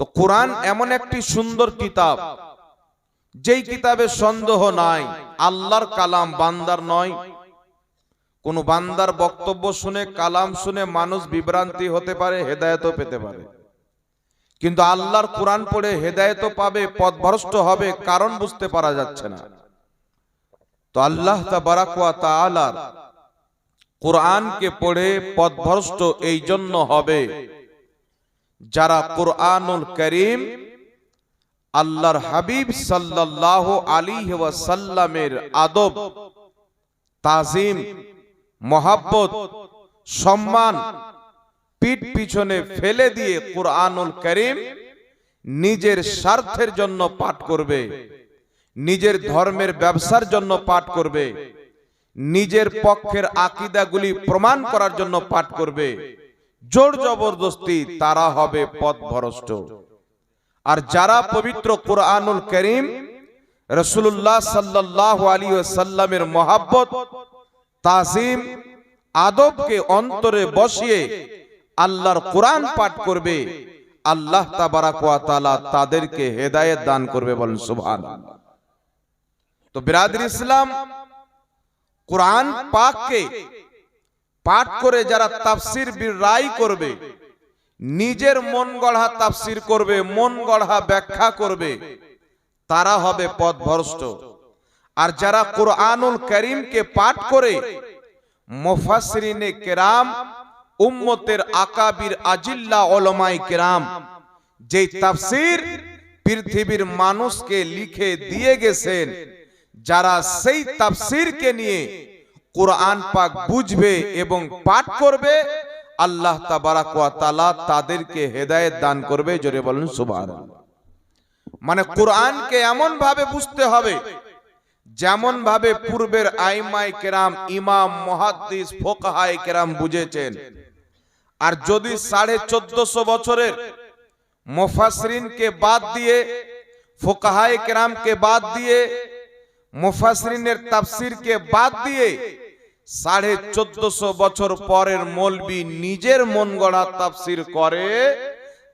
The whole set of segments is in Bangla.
তো কোরআন এমন একটি সুন্দর কিতাব, যেই কিতাবে সন্দেহ নাই আল্লাহর কালাম, বান্দার নয়। কোন বান্দার বক্তব্য শুনে, কালাম শুনে মানুষ বিভ্রান্তি হতে পারে, হেদায়েতও পেতে পারে, কিন্তু আল্লাহর কোরআন পড়ে হেদায়েতও পাবে, পথভ্রষ্ট হবে, কারণ বুঝতে পারা যাচ্ছে না। তো আল্লাহ তাবারাক ওয়া তাআলা কোরআনকে পড়ে পথভ্রষ্ট এই জন্য হবে যারা কোরআনুল কারীম আল্লাহর হাবিব সাল্লাল্লাহু আলাইহি ওয়াসাল্লামের আদব, তাজিম, মহব্বত, সম্মান পিঠ পিছনে ফেলে দিয়ে কোরআনুল কারীম নিজের স্বার্থের জন্য পাঠ করবে, নিজের ধর্মের ব্যবসার জন্য পাঠ করবে, নিজের পক্ষের আকীদাগুলি প্রমাণ করার জন্য পাঠ করবে, জোর জবরদস্তি, তারা হবে পথভ্রষ্ট। আর যারা পবিত্র কোরআনুল কারীম রাসূলুল্লাহ সাল্লাল্লাহু আলাইহি ওয়াসাল্লামের মহব্বত, তাজিম, আদবকে অন্তরে বসিয়ে আল্লাহর কোরআন পাঠ করবে, আল্লাহ তাবারাক ওয়া তাআলা তাদেরকে হেদায়েত দান করবে। বলেন সুবহানাল্লাহ। তো বিরাদর ইসলাম, কোরআন পাককে পাঠ করে যারা তাফসীর রায় করবে, নিজের মন গড়া তাফসীর করবে, মন গড়া ব্যাখ্যা করবে, তারা হবে পথভ্রষ্ট। আর যারা কোরআনুল কারীমকে পাঠ করে মুফাসসিরিনে কেরাম, উম্মতের আকাবির আজিল্লা উলামায়ে কেরাম যেই তাফসীর পৃথিবীর মানুষকে লিখে দিয়ে গেছেন, যারা সেই তাফসীরকে নিয়ে কোরআন পাক বুঝবে এবং পাঠ করবে, আল্লাহ তাবারাক ওয়া তাআলা তাদেরকে হেদায়েত দান করবে। জোরে বলেন সুবহানাল্লাহ। মানে কোরআনকে এমন ভাবে বুঝতে হবে যেমন ভাবে পূর্বের আইমায়ে কেরাম, ইমাম, মুহাদ্দিস, ফুকাহায়ে কেরাম বুঝেছেন। আর যদি 1450 বছরের মুফাসসিরিনকে বাদ দিয়ে, ফুকাহায়ে কেরামকে বাদ দিয়ে, মুফাসসিরিনের তাফসীরকে বাদ দিয়ে 1450 বছর পরের মৌলবি নিজের মন গড়া তাফসীর করে,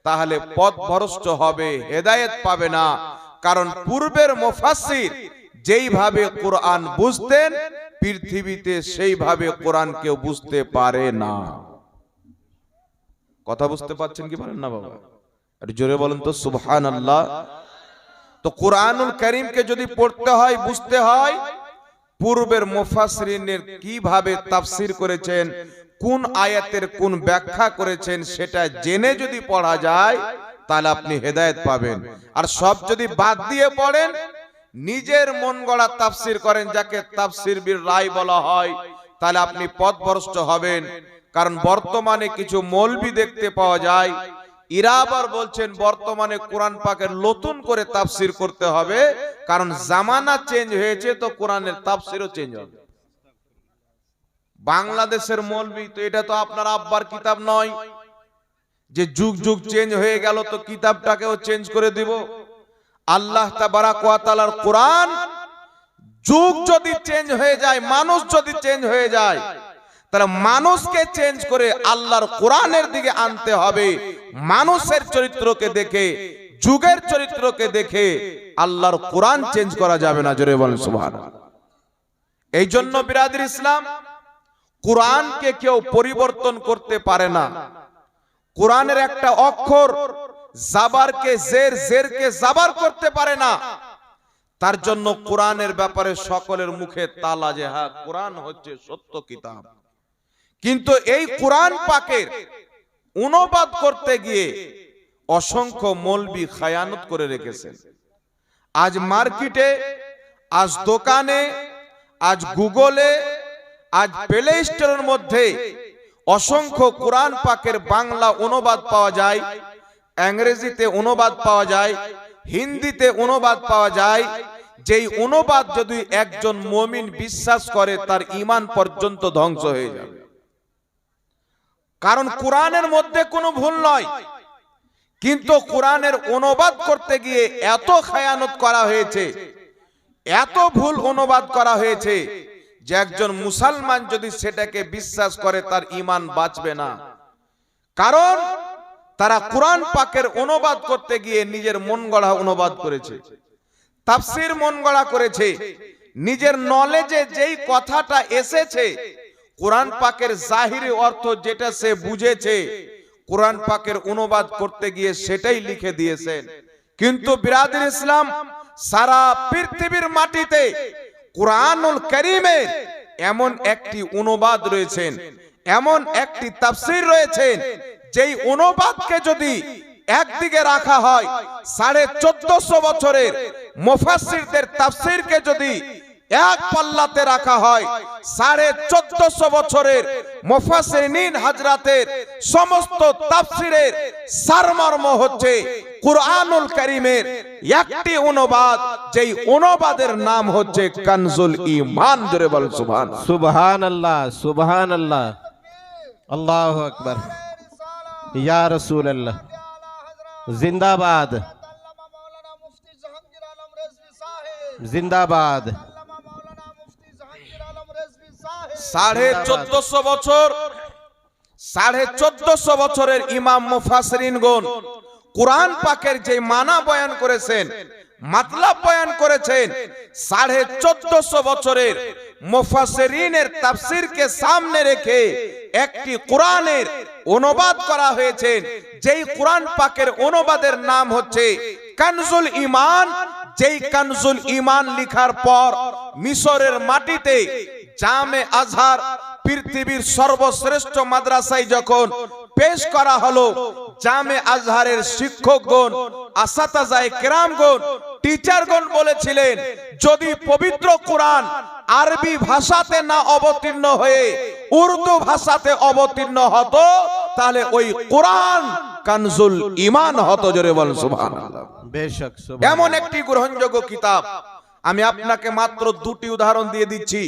তাহলে পথভ্রষ্ট হবে, হেদায়েত পাবে না। কারণ পূর্বের মুফাসসির যেইভাবে কোরআন বুঝতেন, পৃথিবীতে সেইভাবে কোরআন কেউ বুঝতে পারে না। কথা বুঝতে পারছেন কি পারেন না বাবা? আর জোরে বলেন তো সুবহানাল্লাহ। তো কোরআনুল কারীমকে যদি পড়তে হয়, বুঝতে হয়, পূর্বের মুফাসসিরিনের কিভাবে তাফসীর করেছেন, কোন আয়াতের কোন ব্যাখ্যা করেছেন, সেটা জেনে যদি পড়া যায়, তাহলে আপনি হেদায়েত পাবেন। আর সব যদি বাদ দিয়ে পড়েন, নিজের মন গড়া তাফসীর করেন, যাকে তাফসীর বির রায় বলা হয়, তাহলে আপনি পথভ্রষ্ট হবেন। কারণ বর্তমানে কিছু মৌলবি দেখতে পাওয়া যায়, এরা আবার বলছেন বর্তমানে কোরআন পাকের নতুন করে তাফসীর করতে হবে, কারণ জামানা চেঞ্জ হয়েছে, তো কোরআনের তাফসীরও চেঞ্জ হবে। বাংলাদেশের মৌলবি তো, এটা তো আপনার আব্বার কিতাব নয় যে যুগ যুগ চেঞ্জ হয়ে গেল তো কিতাবটাকেও চেঞ্জ করে দিব। আল্লাহ তাবারাক ওয়া তাআলার কোরআন যুগ যদি চেঞ্জ হয়ে যায়, মানুষ যদি চেঞ্জ হয়ে যায়, তাহলে মানুষকে চেঞ্জ করে আল্লাহর কোরআনের দিকে আনতে হবে। মানুষের চরিত্রকে দেখে, যুগের চরিত্রকে দেখে আল্লাহর কোরআন চেঞ্জ করা যাবে না। জোরে বলেন সুবহানাল্লাহ। এই জন্য বিরাদর ইসলাম, কোরআনকে কেউ পরিবর্তন করতে পারে না। কোরআনের একটা অক্ষর জাবারকে জের, জেরকে জাবার করতে পারে না। তার জন্য কোরআনের ব্যাপারে সকলের মুখে তালা যে হ্যাঁ, কোরআন হচ্ছে সত্য কিতাব। কিন্তু এই কোরআন পাকের অনুবাদ করতে গিয়ে অসংখ্য মৌলবি খায়ানত করে রেখেছেন। আজ মার্কেটে, আজ দোকানে, আজ গুগলে, আজ প্লে স্টোরের মধ্যে অসংখ্য কোরআন পাকের বাংলা অনুবাদ পাওয়া যায়, ইংরেজিতে অনুবাদ পাওয়া যায়, হিন্দিতে অনুবাদ পাওয়া যায়। যেই অনুবাদ যদি একজন মুমিন বিশ্বাস করে, তার ঈমান পর্যন্ত ধ্বংস হয়ে যাবে। কারণ কোরআনের মধ্যে কোনো ভুল নয়, কিন্তু কোরআনের অনুবাদ করতে গিয়ে এত খায়ানত করা হয়েছে, এত ভুল অনুবাদ করা হয়েছে যে একজন মুসলমান যদি সেটাকে বিশ্বাস করে, তার ঈমান বাঁচবে না। কারণ তারা কোরআন পাকের অনুবাদ করতে গিয়ে নিজের মন গড়া অনুবাদ করেছে, তাফসীর মন গড়া করেছে। নিজের নলেজে যেই কথাটা এসেছে, কোরআন পাকের জাহিরি অর্থ যেটা সে বুঝেছে, কোরআন পাকের অনুবাদ করতে গিয়ে সেটাই লিখে দিয়েছেন। কিন্তু বিরাদর ইসলাম, সারা পৃথিবীর মাটিতে কুরআনুল কারীমের এমন একটি অনুবাদ রয়েছেন, এমন একটি তাফসীর রয়েছেন, যেই অনুবাদকে যদি একদিকে রাখা হয়, 1450 বছরের মুফাসসিরদের তাফসীরকে যদি এক পাল্লাতে রাখা হয়, 1450 বছরের মুফাসসিরিন হযরতের সমস্ত তাফসীরের সারমর্ম হচ্ছে কুরআনুল কারীমের একটি অনুবাদ, যেই অনুবাদের নাম হচ্ছে কানজুল ঈমান। জোরে বল সুবহানাল্লাহ। সুবহানাল্লাহ, সুবহানাল্লাহ, আল্লাহু আকবার, ইয়া রাসূলুল্লাহ, জিন্দাবাদ, জিন্দাবাদ। 1450 বছর, 1450 বছরের ইমাম মুফাসসিরিনগণ কুরআন পাকের যে মানা বয়ান করেছেন, মাতলাব বয়ান করেছেন, 1450 বছরের মুফাসসিরিনের তাফসীরকে সামনে রেখে একটি কোরআনের অনুবাদ করা হয়েছে, যেই কোরআন পাকের অনুবাদের নাম হচ্ছে কানজুল ঈমান। যেই কানজুল ঈমান লিখার পর মিশরের মাটিতে জামে আজহার, পৃথিবীর সর্বশ্রেষ্ঠ মাদ্রাসায় যখন পেশ করা হলো, জামে আজহারের শিক্ষকগণ, আসাতাজায়ে কেরামগণ, টিচারগণ বলেছিলেন, যদি পবিত্র কোরআন আরবি ভাষাতে না অবতীর্ণ হয়ে উর্দু ভাষাতে অবতীর্ণ হতো, তাহলে ওই কোরআন কানজুল ঈমান হতো। জোরে বল সুবহানাল্লাহ। বেশক এমন একটি গ্রহণযোগ্য কিতাব। আমি আপনাকে মাত্র দুটি উদাহরণ দিয়ে দিচ্ছি,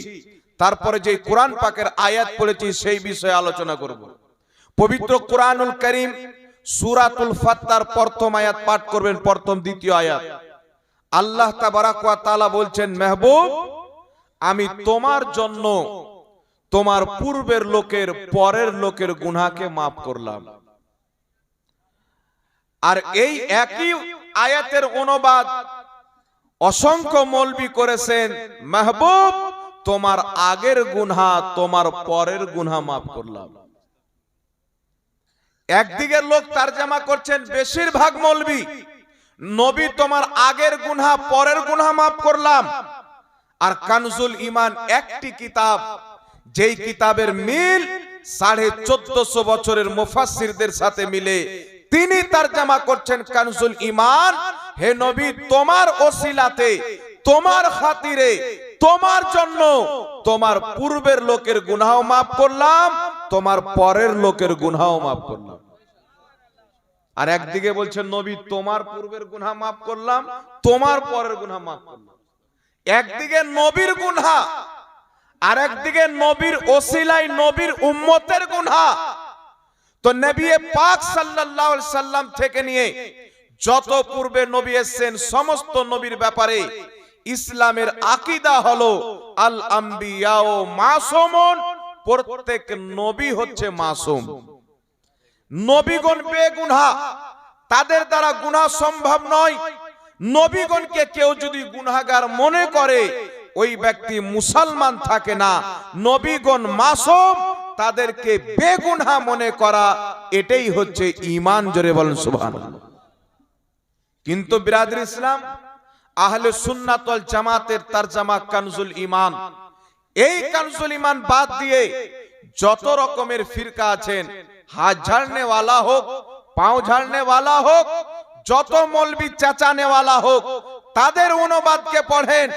তারপরে যে কোরআন পাকের আয়াত পড়েছি সেই বিষয়ে আলোচনা করব। পবিত্র কোরআনুল কারীম সূরাতুল ফাত্তার প্রথম আয়াত পাঠ করবেন, প্রথম দ্বিতীয় আয়াত। আল্লাহ তাবারাক ওয়া তাআলা বলছেন, মেহবুব, আমি তোমার জন্য তোমার পূর্বের লোকের পরের লোকের গুনাহকে মাফ করলাম। আর এই একই আয়াতের অনুবাদ অসংখ্য মৌলবি করেছেন, মেহবুব, তোমার আগের গুনাহ তোমার পরের গুনাহ মাফ করলাম। একদিকের লোক তরজমা করছেন বেশিরভাগ মৌলবি, নবী তোমার আগের গুনাহ পরের গুনাহ মাফ করলাম। আর কানজুল ঈমান একটি কিতাব, যেই কিতাবের মিল 1450 বছরের মুফাসসিরদের সাথে মিলে তিনি তরজমা করছেন কানজুল ঈমান, হে নবী, তোমার ওসিলাতে, তোমার খাতিরে, তোমার জন্য তোমার পূর্বের লোকের গুনাহ মাফ করলাম, তোমার পরের লোকের গুনাহ মাফ করলাম। আর একদিকে বলছেন, নবী, তোমার পূর্বের গুনাহ মাফ করলাম, তোমার পরের গুনাহ মাফ করলাম। একদিকে নবীর গুনাহ, আর একদিকে নবীর ওসিলায় নবীর উম্মতের গুনাহ। তো নবী পাক সাল্লাল্লাহু আলাইহি সাল্লাম থেকে নিয়ে যত পূর্বে নবী এসেছেন, সমস্ত নবীর ব্যাপারে ইসলামের আকীদা হলো আল আম্বিয়াউ মাসুমুন, প্রত্যেক নবী হচ্ছে মাসুম। নবীগণ বেগুনাহ, তাদের দ্বারা গুনাহ সম্ভব নয়। নবীগণকে কেউ যদি গুনাহগার মনে করে, ওই ব্যক্তি মুসলমান থাকে না। নবীগণ মাসুম, তাদেরকে বেগুনাহ মনে করা, এটাই হচ্ছে ঈমান। জোরে বলেন সুবহানাল্লাহ। কিন্তু বিরাদর ইসলাম, আহলে সুন্নাত ওয়াল জামাতের তরজমা কানজুল ঈমান, এই কানজুল ঈমান বাদ দিয়ে যত রকমের ফিরকা আছেন, হাত ঝাড়নে ওয়ালা হোক, পাও ঝাড়নে ওয়ালা হোক, যত মৌলবি চাচানে ওয়ালা হোক, তাদের অনুবাদকে পড়েন,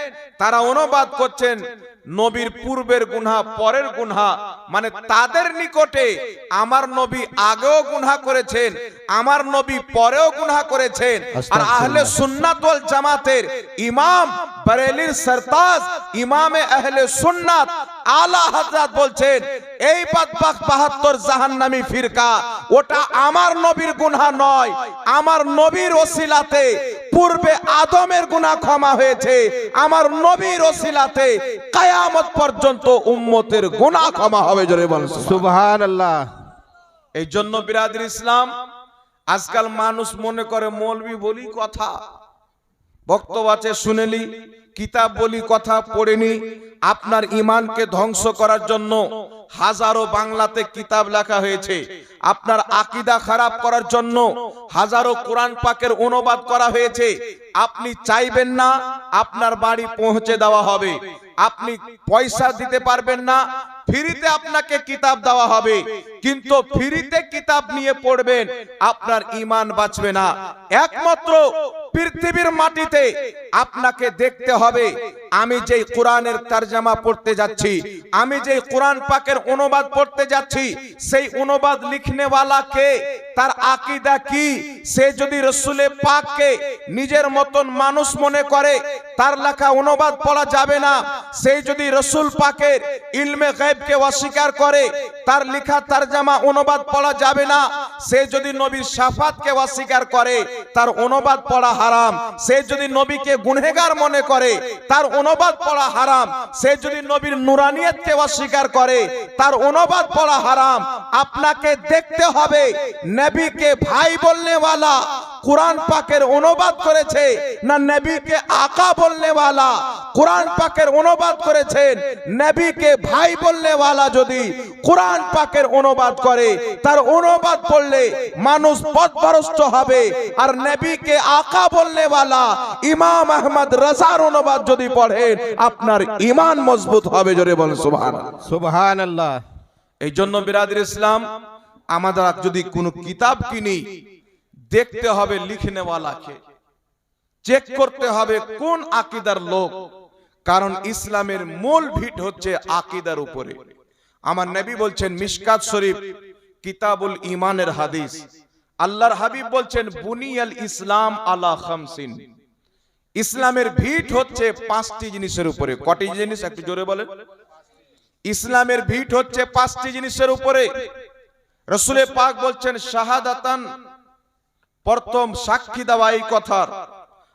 তারা অনুবাদ করছেন নবীর পূর্বের গুনাহ পরের গুনাহ, মানে তাদের নিকটে আমার নবী আগেও গুনাহ করেছেন, আমার নবী পরেও গুনাহ করেছেন। আর আহলে সুন্নাত ওয়াল জামাতের ইমাম, বরেলির সরতাজ, ইমামে আহলে সুন্নাত আলা হযরত বলছেন, এই বদবখ 72 জাহান্নামী ফিরকা, ওটা আমার নবীর গুনাহ নয়, আমার নবীর ওসিলাতে পূর্বে আদমের গুনাহ ক্ষমা হয়েছে, আমার নবীর ওসিলাতে কিয়ামত পর্যন্ত উম্মতের গুনাহ ক্ষমা হবে। জোরে বলেন সুবহানাল্লাহ। এই জন্য বিরাদর ইসলাম, আজকাল মানুষ মনে করে মৌলবি বলি কথা, বক্তব্য আছে শুনেলি, কিতাব বলি কথা পড়েনি। আপনার ঈমানকে ধ্বংস করার জন্য হাজারো বাংলাতে কিতাব লেখা হয়েছে। আপনার আকীদা খারাপ করার জন্য হাজারো কোরআন পাকের অনুবাদ করা হয়েছে। আপনি চাইবেন না, আপনার বাড়ি পৌঁছে দেওয়া হবে। আপনি পয়সা দিতে পারবেন না, ফ্রিতে আপনাকে কিতাব দেওয়া হবে। কিন্তু ফ্রিতে কিতাব নিয়ে পড়বেন, আপনার ঈমান বাঁচবে না। একমাত্র পৃথিবীর মাটিতে আপনাকে দেখতে হবে, আমি যেই কোরআনের তরজমা পড়তে যাচ্ছি, আমি যেই কোরআন পাকের অনুবাদ পড়তে যাচ্ছি, সেই অনুবাদ লিখনেওয়ালা কে, তার আকীদা কি। সে যদি রাসূলে পাককে নিজের মতন মানুষ মনে করে, তার লেখা অনুবাদ পড়া যাবে না। সেই যদি রাসূল পাকের ইলমে গায়বকে অস্বীকার করে, তার লেখা তরজমা অনুবাদ পড়া যাবে না। সে যদি নবীর শাফাতকে অস্বীকার করে, তার অনুবাদ পড়া হারাম। সে যদি নবীকে গুনহেগার মনে করে, তার অনুবাদ পড়া হারাম। সে যদি নবীর নুরানিয়তকে অস্বীকার করে, তার অনুবাদ পড়া হারাম। আপনাকে দেখতে হবে নবীকে ভাই বলনেওয়ালা কোরআন পাকের অনুবাদ করেছে, না নবীকে আকা বলনেওয়ালা কোরআন পাকের অনুবাদ করেছেন। নবীকে ভাই বলনেওয়ালা যদি কোরআন পাকের অনুবাদ করে, তার অনুবাদ পড়লে মানুষ পথভ্রষ্ট হবে। আর নবীকে আকা বলনেওয়ালা ইমাম আহমদ রাজার অনুবাদ যদি পড়েন, আপনার ঈমান মজবুত হবে। জোরে বলেন সুবহানাল্লাহ। সুবহানাল্লাহ। এই জন্য বিরাদর ইসলাম, আমাদের যদি কোনো কিতাব কিনি, দেখতে হবে লিখনেওয়ালাকে, চেক করতে হবে কোন আকীদার লোক। কারণ ইসলামের মূল ভিত হচ্ছে আকীদার উপরে। আমার নবী বলছেন, মিশকাত শরীফ কিতাবুল ঈমানের হাদিস, আল্লাহর হাবিব বলছেন, বুনিয়াল ইসলাম আলা খামসিন। ইসলামের ভিত হচ্ছে 5টি জিনিসের উপরে। কটি জিনিস একটু জোরে বলেন। ইসলামের ভিত হচ্ছে 5টি জিনিসের উপরে। রাসূলে পাক বলছেন, শাহাদাতান, প্রথম সাক্ষী দেওয়া এই কথার,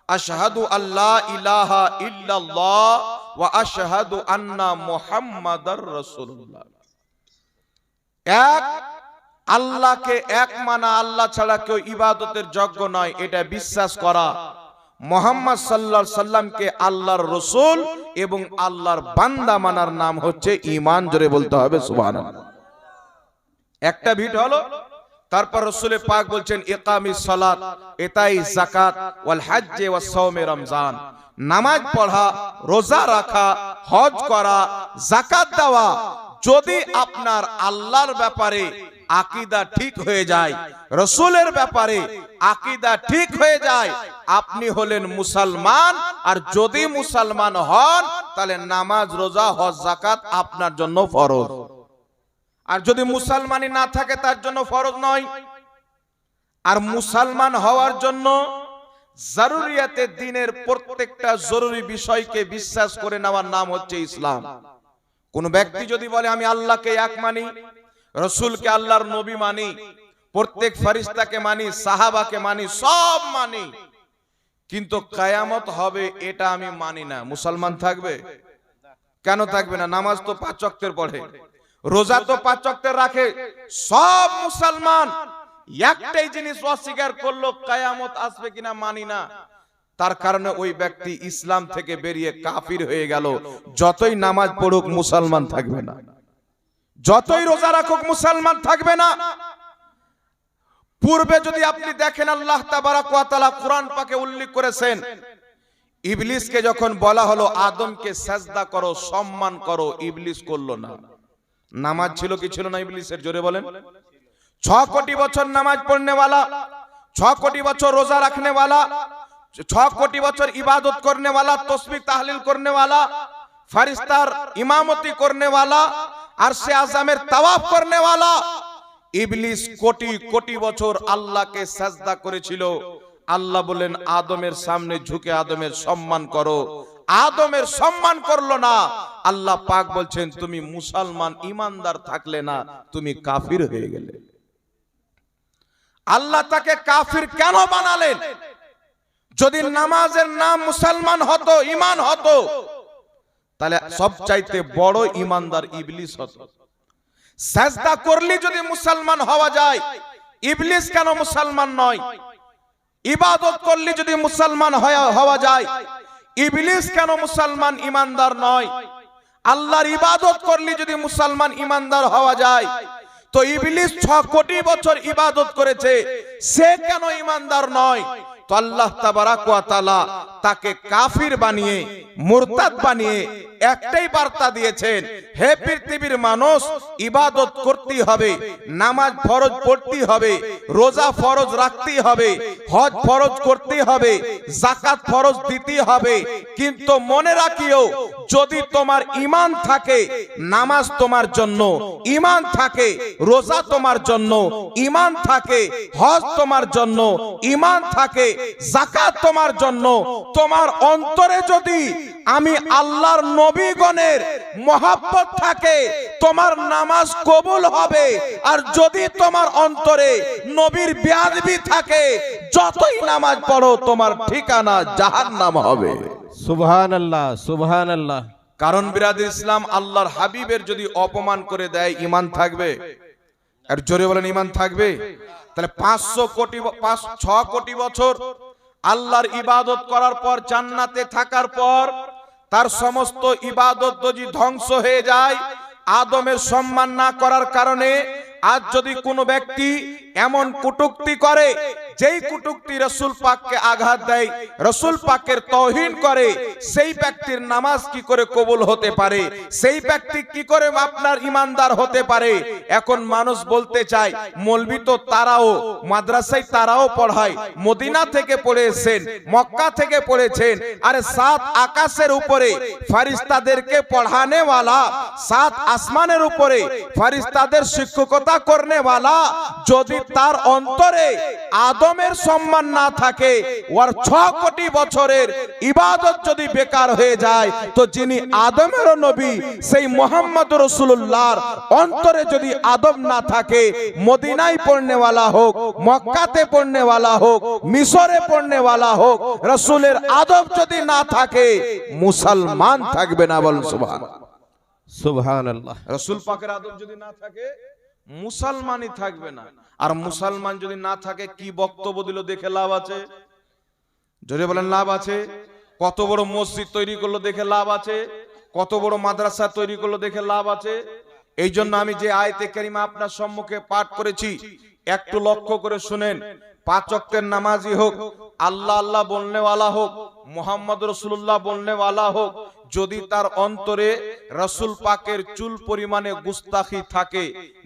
আশহাদু আল্লা ইলাহা ইল্লাল্লাহ ওয়া আশহাদু আন্না মুহাম্মাদার রাসূলুল্লাহ। এক, আল্লাহকে এক মানা, আল্লাহ ছাড়া কেউ ইবাদতের যোগ্য নয়, এটা বিশ্বাস করা। মুহাম্মদ সাল্লাল্লাহু আলাইহি সাল্লামকে আল্লাহর রাসূল এবং আল্লাহর বান্দা মানার নাম হচ্ছে ঈমান। জোরে বলতে হবে সুবহানাল্লাহ। একটা ভিট হলো। তারপর রাসূলে পাক বলছেন, ইকামিস সালাত, ইতাই যাকাত, ওয়াল হজ্জ ওয়াস সাওমে রমজান। নামাজ পড়া, রোজা রাখা, হজ করা, যাকাত দেওয়া। যদি আপনার আল্লাহর ব্যাপারে আকীদা ঠিক হয়ে যায়, রাসূলের ব্যাপারে আকীদা ঠিক হয়ে যায়, আপনি হলেন মুসলমান। আর যদি মুসলমান হন, তাহলে নামাজ, রোজা, হজ, যাকাত আপনার জন্য ফরজ। আর যদি মুসলমানই না থাকে, তার জন্য ফরজ নয়। আর মুসলমান হওয়ার জন্য জরুরিয়াতে দ্বীনের প্রত্যেকটা জরুরি বিষয়কে বিশ্বাস করে নেওয়ার নাম হচ্ছে ইসলাম। কোন ব্যক্তি যদি বলে আমি আল্লাহকে এক মানি, রাসূলকে আল্লাহর নবী মানি, প্রত্যেক ফেরেশতাকে মানি, সাহাবাকে মানি, সব মানি, কিন্তু কিয়ামত হবে এটা আমি মানি না, মুসলমান থাকবে? কেন থাকবে না? নামাজ তো 5 ওয়াক্তের পড়ে, রোজা তো 5 ওয়াক্তের রাখে, সব মুসলমান। একটাই জিনিস অস্বীকার করলো, কিয়ামত আসবে কিনা মানি না, তার কারণে ওই ব্যক্তি ইসলাম থেকে বেরিয়ে কাফির হয়ে গেল। যতই নামাজ পড়ুক মুসলমান থাকবে না, যতই রোজা রাখুক মুসলমান থাকবে না। পূর্বে যদি আপনি দেখেন, আল্লাহ তাবারাক ওয়া তাআলা কুরআন পাকে উল্লেখ করেছেন, ইবলিসকে যখন বলা হলো আদমকে সাজদা করো, সম্মান করো, ইবলিস করলো না। নামাজ ছিল কি ছিল না ইবলিসের? জোরে বলেন। 6 কোটি বছর নামাজ পড়নে वाला, 6 কোটি বছর রোজা রাখনে वाला, 6 কোটি বছর ইবাদত করने वाला, তসবিহ তাহলিল করने वाला, ফেরেশতার ইমামতি করने वाला, আরশে আযমের তাওয়াফ করने वाला। ইবলিস কোটি কোটি বছর আল্লাহকে সাজদা করেছিল। আল্লাহ বলেন আদমের সামনে ঝুঁকে আদমের সম্মান করো, আদমের সম্মান করলো না। আল্লাহ পাক বলছেন তুমি মুসলমান ইমানদার থাকলে না, তুমি কাফির হয়ে গেলে। আল্লাহ তাকে কাফির কেন বানালেন? যদি নামাজের নাম মুসলমান হতো, ঈমান হতো, তাহলে সবচাইতে বড় ঈমানদার ইবলিস হতো। সাজদা করলে যদি মুসলমান হওয়া যায়, ইবলিস কেন মুসলমান নয়? ইবাদত করলে যদি মুসলমান হওয়া যায়, ইবলিস কেন মুসলমান ইমানদার নয়? আল্লাহর ইবাদত করলে যদি মুসলমান ইমানদার হওয়া যায়, তো ইবলিস 6 কোটি বছর ইবাদত করেছে, সে কেন ইমানদার নয়? তো আল্লাহ তাবারাক ওয়া তাআলা তাকে কাফির বানিয়ে, মুরতাদ বানিয়ে একটাই বার্তা দিয়েছেন, হে পৃথিবীর মানুষ, ইবাদত করতে হবে, নামাজ ফরজ পড়তে হবে, রোজা ফরজ রাখতে হবে, হজ ফরজ করতে হবে, যাকাত ফরজ দিতে হবে, কিন্তু মনে রাখিও, যদি তোমার ঈমান থাকে, নামাজ তোমার জন্য, ঈমান থাকে, রোজা তোমার জন্য, ঈমান থাকে, হজ তোমার জন্য, ঈমান থাকে, যাকাত তোমার জন্য, তোমার অন্তরে যদি আমি আল্লাহর নবীগণের মহব্বত থাকে, তোমার নামাজ কবুল হবে। আর যদি তোমার অন্তরে নবীর বেয়াদবি থাকে, যতই নামাজ পড়ো তোমার ঠিকানা জাহান্নাম হবে। সুবহানাল্লাহ, সুবহানাল্লাহ। কারণ বিরাদর ইসলাম, আল্লাহর হাবিবের যদি অপমান করে দেয়, ঈমান থাকবে? আর জোরে বলেন, ঈমান থাকবে? তাহলে 6 কোটি বছর আল্লাহর ইবাদত করার পর, জান্নাতে থাকার পর, তার সমস্ত ইবাদত যদি ধ্বংস হয়ে যায় আদমের সম্মান না করার কারণে, আজ যদি কোনো ব্যক্তি এমন কটূক্তি করে, যেই কটূক্তি রাসূল পাককে আঘাত দেয়, রাসূল পাকের তাওহীন করে, সেই ব্যক্তির নামাজ কি করে কবুল হতে পারে? সেই ব্যক্তি কি করে আপনার ইমানদার হতে পারে? এখন মানুষ বলতে চায়, মৌলবি তো তারাও মাদ্রাসায় তারাও পড়ায়, মদিনা থেকে পড়ে এসেছেন, মক্কা থেকে পড়েছেন। আরে 7 আকাশের উপরে ফেরেশতাদেরকে পড়ানে ওয়ালা, 7 আসমানের উপরে ফেরেশতাদের শিক্ষকতা করনে ওয়ালা, যদি তার অন্তরে আদমের সম্মান না থাকে, ওর 6 কোটি বছরের ইবাদত যদি বেকার হয়ে যায়, তো যিনি আদমের নবী, সেই মুহাম্মদ রাসূলুল্লাহর অন্তরে যদি আদম না থাকে, মদিনায় পড়নে ওয়ালা হোক, মক্কাতে পড়নে ওয়ালা হোক, মিশরে পড়নে ওয়ালা হোক, রাসূলের আদব যদি না থাকে, মুসলমান থাকবে না। বল সুবহানাল্লাহ, সুবহানাল্লাহ। রাসূল পাকের আদব যদি না থাকে, মুসলমানই থাকবে না। আর মুসলমান যদি না থাকে, কি বক্তব্য দিল দেখে লাভ আছে? জোরে বলেন, লাভ আছে? কত বড় মসজিদ তৈরি করলো দেখে লাভ আছে? কত বড় মাদ্রাসা তৈরি করলো দেখে লাভ আছে? এই জন্য আমি যে আয়াতে কারিমা আপনার সম্মুখে পাঠ করেছি, একটু লক্ষ্য করে শুনেন। 5 ওয়াক্তের নামাজি হোক, আল্লাহ আল্লাহ বলনে ওয়ালা হোক, মুহাম্মদ রাসূলুল্লাহ বলনে ওয়ালা হোক, যদি তার অন্তরে রাসূল পাকের চুল পরিমাণে গুস্তাখি থাকে,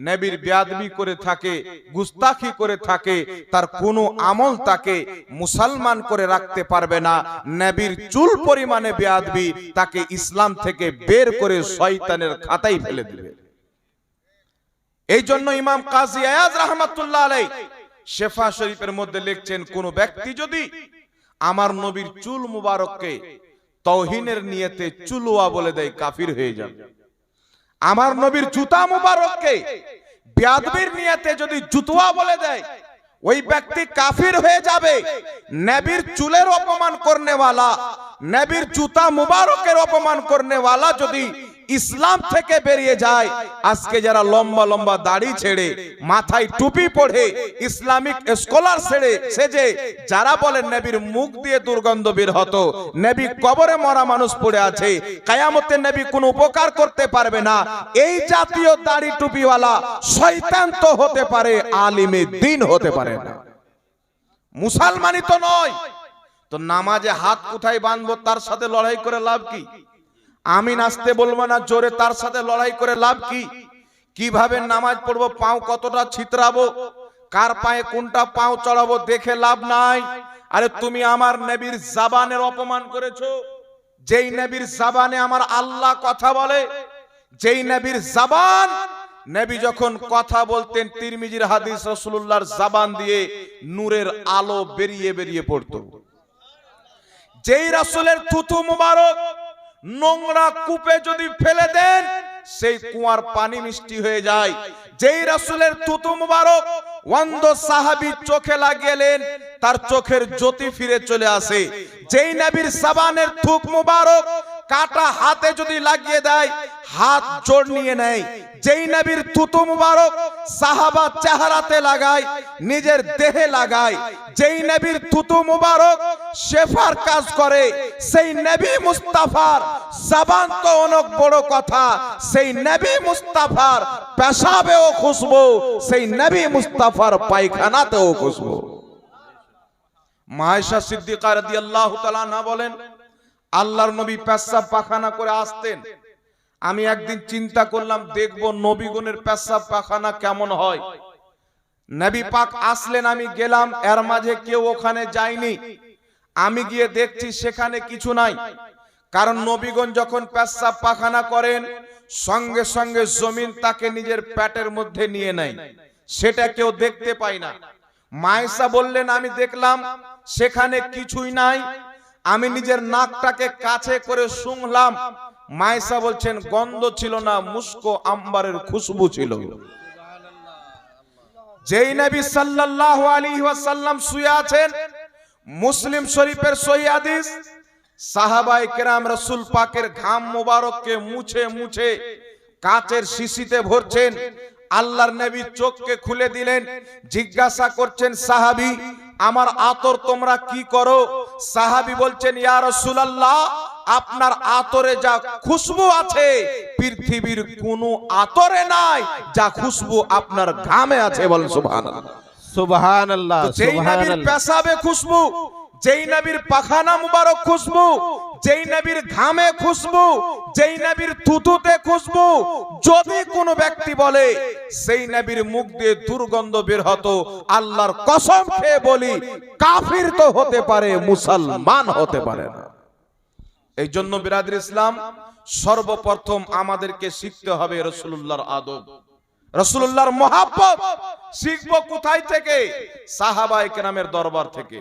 নবীর বেয়াদবি করে থাকে, গুস্তাখি করে থাকে, তার কোনো আমল তাকে মুসলমান করে রাখতে পারবে না। নবীর চুল পরিমাণে বেয়াদবি তাকে ইসলাম থেকে বের করে শয়তানের খাতায় ফেলে দিবে। এই জন্য ইমাম কাজী আয়াজ রাহমাতুল্লাহ আলাইহি শেফা শরীফের মধ্যে লিখছেন, কোন ব্যক্তি যদি আমার নবীর চুল মুবারককে তাওহীনের নিয়তে চুলওয়া বলে দেয়, কাফির হয়ে যাবে। আমার নবীর জুতা মুবারককে বেয়াদবির নিয়তে যদি জুতোয়া বলে দেয়, ওই ব্যক্তি কাফির হয়ে যাবে। নবীর চুলের অপমান করনে ওয়ালা, নবীর জুতা মুবারকের অপমান করনে ওয়ালা যদি ইসলাম থেকে বেরিয়ে যায়, আজকে যারা লম্বা লম্বা দাড়ি ছেড়ে, মাথায় টুপি পড়ে, ইসলামিক স্কলার সেজে যারা বলেন নবীর মুখ দিয়ে দুর্গন্ধ বের হতো, নবী কবরে মরা মানুষ পড়ে আছে, কিয়ামতে নবী কোনো উপকার করতে পারবে না, এই জাতীয় দাড়ি টুপিওয়ালা শয়তান তো হতে পারে, আলিমে দ্বীন হতে পারে না, মুসলমানই তো নয়। তো নামাজে হাত কোথায় বাঁধবো, তার সাথে লড়াই করে লাভ কি? আমি নাচতে বলবো না জোরে, তার সাথে লড়াই করে লাভ কি? কিভাবে নামাজ পড়বো, পাও কতটা ছিতরাবো, কার পায়ে কোনটা পাও চড়াবো দেখে লাভ নাই। আরে তুমি আমার নবীর জবানের অপমান করেছো, যেই নবীর জবানে আমার আল্লাহ কথা বলে, যেই নবীর জবান, নবী যখন কথা বলতেন, তিরমিজির হাদিস, রাসূলুল্লাহর জবান দিয়ে নূরের আলো বেরিয়ে বেরিয়ে পড়তো। যেই রাসূলের থুতু মুবারক নোংরা কূপে যদি ফেলে দেন, সেই কুয়ার পানি মিষ্টি হয়ে যায়। যেই রাসূলের থুতু মুবারক অন্ধ সাহাবী চোখে লাগিয়েলেন, তার চোখের জ্যোতি ফিরে চলে আসে। যেই নবীর জবানের থুক মুবারক কাটা হাতে যদি লাগিয়ে দেয় হাত জোড় নিয়ে নেয়। যেই নবীর থুতু মুবারক সাহাবা চেহারাতে লাগায়, নিজের দেহে লাগায়, যেই নবীর থুতু মুবারক শেফার কাজ করে, সেই নবী মুস্তাফার জবান তো অনেক বড় কথা, সেই নবী মুস্তাফার পেশাবেও খুশবু, সেই নবী মুস্তাফার পায়খানাতেও খুশবু। মা আয়েশা সিদ্দিকা রাদিয়াল্লাহু তাআলা আনহা বলেন, আল্লাহর নবী পেশাব পায়খানা করে আসতেন। আমি একদিন চিন্তা করলাম দেখবো নবীগণের পেশাব পায়খানা কেমন হয়। নবী পাক আসলেন, আমি গেলাম, এর মাঝে কেউ ওখানে যায়নি। আমি গিয়ে দেখছি সেখানে কিছু নাই, কারণ নবীগণ যখন পেশাব পায়খানা করেন সঙ্গে সঙ্গে জমিন তাকে নিজের পেটের মধ্যে নিয়ে নেয়, সেটা কেউ দেখতে পায় না। মা আয়েশা বললেন, আমি দেখলাম সেখানে কিছুই নাই। আমি নিজের নাকটাকে কাছে করে শুংলাম। মা আয়েশা বলছেন গন্ধ ছিল না, মুস্কো আম্বারের খুশবু ছিল। যেই নবী সাল্লাল্লাহু আলাইহি ওয়াসাল্লাম শুয়ে আছেন, মুসলিম শরীফের সহিহ হাদিস, সাহাবায়ে কেরাম রাসূল পাকের ঘাম মোবারককে মুছে মুছে কাচের শিশিতে ভরছেন। আল্লাহর নবী চোখকে খুলে দিলেন, জিজ্ঞাসা করছেন সাহাবী, আমার আতর তোমরা কি করো? সাহাবী বলছেন, ইয়া রাসূলুল্লাহ, আপনার আতরে যা খুশবু আছে পৃথিবীর কোনো আতরে নাই যা খুশবু আপনার ঘামে আছে। বলেন সুবহানাল্লাহ। সুবহানাল্লাহ, যেই নবীর সুবহানাল্লাহ। পেশাবে খুশবু, যেই নবীর পাখানা মুবারক খুশবু, যেই নবীর ঘামে খুশবু, যেই নবীর থুতুতে খুশবু, যদি কোনো ব্যক্তি বলে সেই নবীর মুখ দিয়ে দুর্গন্ধ বের হতো, আল্লাহর কসম খেয়ে বলি কাফির তো হতে পারে, মুসলমান হতে পারে না। এই জন্য বিরাদর ইসলাম, সর্বপ্রথম আমাদেরকে শিখতে হবে রাসূলুল্লাহর আদব, রাসূলুল্লাহর মহব্বত। শিখবো কোথায় থেকে? সাহাবায়ে কেরামের দরবার থেকে।